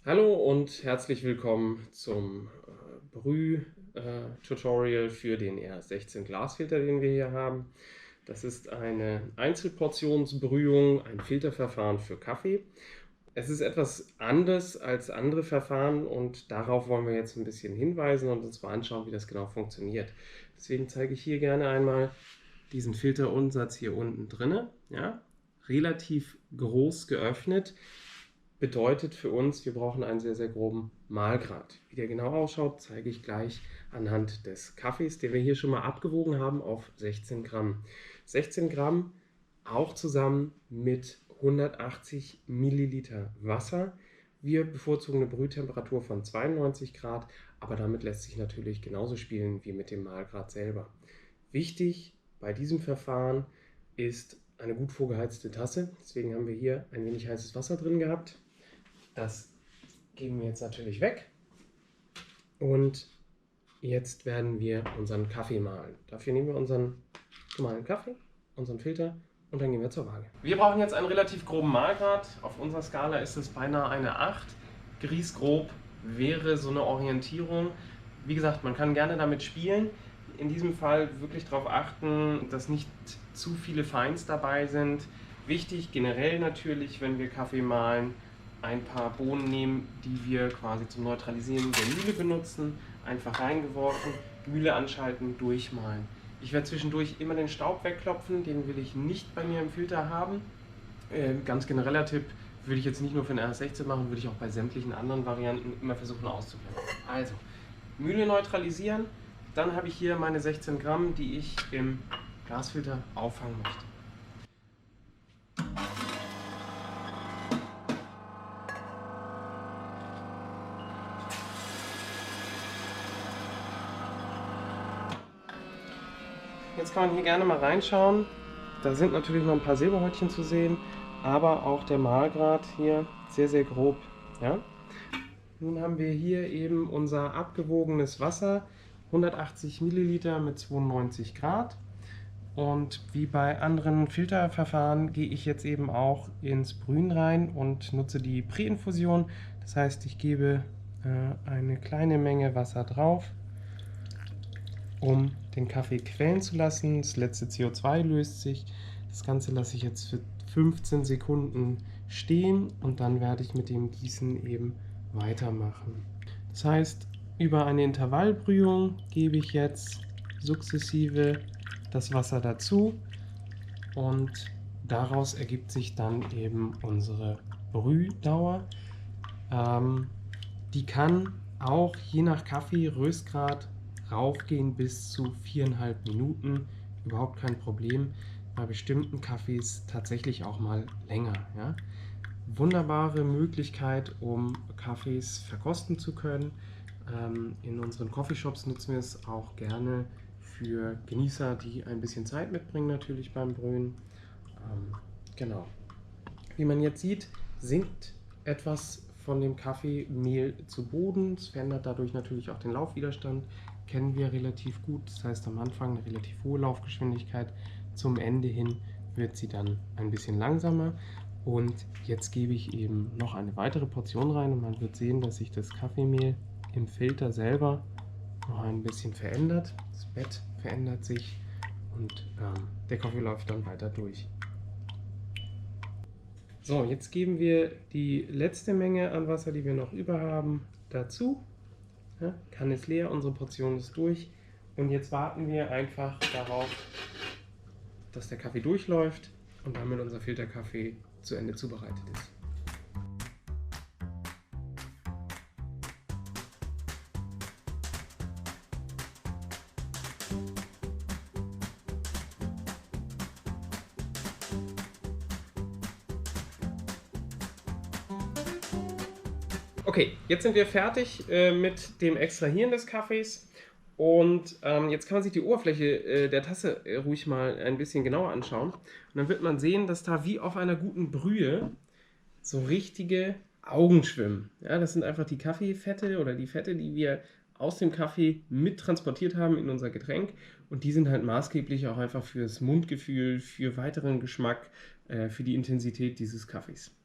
Hallo und herzlich willkommen zum Brüh-Tutorial für den R16 Glasfilter, den wir hier haben. Das ist eine Einzelportionsbrühung, ein Filterverfahren für Kaffee. Es ist etwas anders als andere Verfahren und darauf wollen wir jetzt ein bisschen hinweisen und uns mal anschauen, wie das genau funktioniert. Deswegen zeige ich hier gerne einmal diesen Filterumsatz hier unten drin. Ja? Relativ groß geöffnet. Bedeutet für uns, wir brauchen einen sehr, sehr groben Mahlgrad. Wie der genau ausschaut, zeige ich gleich anhand des Kaffees, den wir hier schon mal abgewogen haben auf 16 Gramm. 16 Gramm auch zusammen mit 180 Milliliter Wasser. Wir bevorzugen eine Brühtemperatur von 92 Grad, aber damit lässt sich natürlich genauso spielen wie mit dem Mahlgrad selber. Wichtig bei diesem Verfahren ist eine gut vorgeheizte Tasse. Deswegen haben wir hier ein wenig heißes Wasser drin gehabt. Das geben wir jetzt natürlich weg und jetzt werden wir unseren Kaffee mahlen. Dafür nehmen wir unseren gemahlenen Kaffee, unseren Filter und dann gehen wir zur Waage. Wir brauchen jetzt einen relativ groben Mahlgrad. Auf unserer Skala ist es beinahe eine 8. Grießgrob wäre so eine Orientierung. Wie gesagt, man kann gerne damit spielen. In diesem Fall wirklich darauf achten, dass nicht zu viele Feins dabei sind. Wichtig generell natürlich, wenn wir Kaffee mahlen, ein paar Bohnen nehmen, die wir quasi zum Neutralisieren der Mühle benutzen, einfach reingeworfen, Mühle anschalten, durchmahlen. Ich werde zwischendurch immer den Staub wegklopfen, den will ich nicht bei mir im Filter haben. Ganz genereller Tipp, würde ich jetzt nicht nur für den RS16 machen, würde ich auch bei sämtlichen anderen Varianten immer versuchen auszublenden. Also, Mühle neutralisieren, dann habe ich hier meine 16 Gramm, die ich im Glasfilter auffangen möchte. Jetzt kann man hier gerne mal reinschauen. Da sind natürlich noch ein paar Silberhäutchen zu sehen, aber auch der Mahlgrad hier sehr, sehr grob. Ja? Nun haben wir hier eben unser abgewogenes Wasser, 180 Milliliter mit 92 Grad. Und wie bei anderen Filterverfahren gehe ich jetzt eben auch ins Brühen rein und nutze die Präinfusion. Das heißt, ich gebe eine kleine Menge Wasser drauf, um den Kaffee quellen zu lassen. Das letzte CO2 löst sich. Das Ganze lasse ich jetzt für 15 Sekunden stehen und dann werde ich mit dem Gießen eben weitermachen. Das heißt, über eine Intervallbrühung gebe ich jetzt sukzessive das Wasser dazu und daraus ergibt sich dann eben unsere Brühdauer. Die kann auch je nach Kaffee, Röstgrad raufgehen bis zu 4,5 Minuten. Überhaupt kein Problem. Bei bestimmten Kaffees tatsächlich auch mal länger. Ja? Wunderbare Möglichkeit, um Kaffees verkosten zu können. In unseren Coffeeshops nutzen wir es auch gerne für Genießer, die ein bisschen Zeit mitbringen natürlich beim Brühen. Genau. Wie man jetzt sieht, sinkt etwas von dem Kaffeemehl zu Boden. Es verändert dadurch natürlich auch den Laufwiderstand. Kennen wir relativ gut. Das heißt am Anfang eine relativ hohe Laufgeschwindigkeit. Zum Ende hin wird sie dann ein bisschen langsamer. Und jetzt gebe ich eben noch eine weitere Portion rein und man wird sehen, dass sich das Kaffeemehl im Filter selber noch ein bisschen verändert. Das Bett verändert sich und der Kaffee läuft dann weiter durch. So, jetzt geben wir die letzte Menge an Wasser, die wir noch über haben, dazu. Ja, Kanne ist leer, unsere Portion ist durch. Und jetzt warten wir einfach darauf, dass der Kaffee durchläuft und damit unser Filterkaffee zu Ende zubereitet ist. Okay, jetzt sind wir fertig mit dem Extrahieren des Kaffees und jetzt kann man sich die Oberfläche der Tasse ruhig mal ein bisschen genauer anschauen und dann wird man sehen, dass da wie auf einer guten Brühe so richtige Augen schwimmen. Ja, das sind einfach die Kaffeefette oder die Fette, die wir aus dem Kaffee mit transportiert haben in unser Getränk und die sind halt maßgeblich auch einfach fürs Mundgefühl, für weiteren Geschmack, für die Intensität dieses Kaffees.